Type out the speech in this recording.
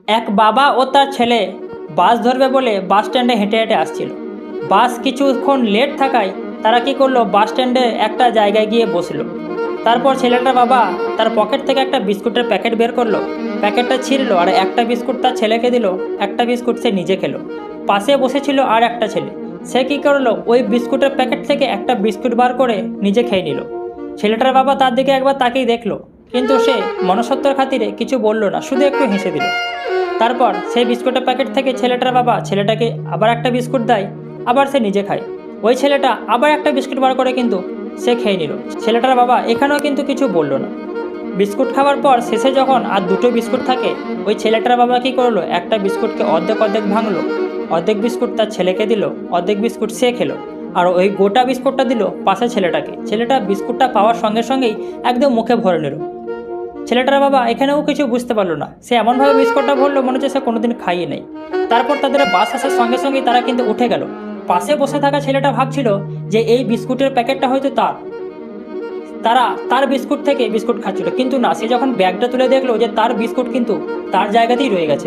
এক বাবা ও তার ছেলে বাস ধরবে বলে বাস স্ট্যান্ডে হেঁটে হেঁটে আসছিল। বাস কিছুক্ষণ লেট থাকায় তারা কি করলো, বাস স্ট্যান্ডে একটা জায়গায় গিয়ে বসলো। তারপর ছেলেটার বাবা তার পকেট থেকে একটা বিস্কুটের প্যাকেট বের করলো, প্যাকেটটা ছিঁড়লো আর একটা বিস্কুট তার ছেলেকে দিল, একটা বিস্কুট সে নিজে খেলো। পাশে বসেছিল আর একটা ছেলে, সে কি করলো, ওই বিস্কুটের প্যাকেট থেকে একটা বিস্কুট বার করে নিজে খেয়ে নিল। ছেলেটার বাবা তার দিকে একবার তাকিয়ে দেখলো, কিন্তু সে মনুষ্যত্বর খাতিরে কিছু বলল না, শুধু একটু হেসে দিল। তারপর সেই বিস্কুটের প্যাকেট থেকে ছেলেটার বাবা ছেলেটাকে আবার একটা বিস্কুট দেয়, আবার সে নিজে খায়। ওই ছেলেটা আবার একটা বিস্কুট বার করে কিন্তু সে খেয়ে নিল। ছেলেটার বাবা এখানেও কিন্তু কিছু বলল না। বিস্কুট খাওয়ার পর শেষে যখন আর দুটো বিস্কুট থাকে, ওই ছেলেটার বাবা কী করলো, একটা বিস্কুটকে অর্ধেক অর্ধেক ভাঙলো, অর্ধেক বিস্কুট তার ছেলেকে দিল, অর্ধেক বিস্কুট সে খেলো, আর ওই গোটা বিস্কুটটা দিল পাশে ছেলেটাকে। ছেলেটা বিস্কুটটা পাওয়ার সঙ্গে সঙ্গেই একদম মুখে ভরে নিল। ছেলেটার বাবা এখানেও কিছু বুঝতে পারলো না, সে এমনভাবে বিস্কুটটা ভরলো মনে হচ্ছে সে কোনোদিন খাইয়ে নেই। তারপর তাদের বাস আসার সঙ্গে সঙ্গেই তারা কিন্তু উঠে গেল। পাশে বসে থাকা ছেলেটা ভাবছিল যে এই বিস্কুটের প্যাকেটটা হয়তো তারা তার বিস্কুট থেকে বিস্কুট খাচ্ছিল, কিন্তু না, সে যখন ব্যাগটা তুলে দেখলো যে তার বিস্কুট কিন্তু তার জায়গাতেই রয়ে গেছে।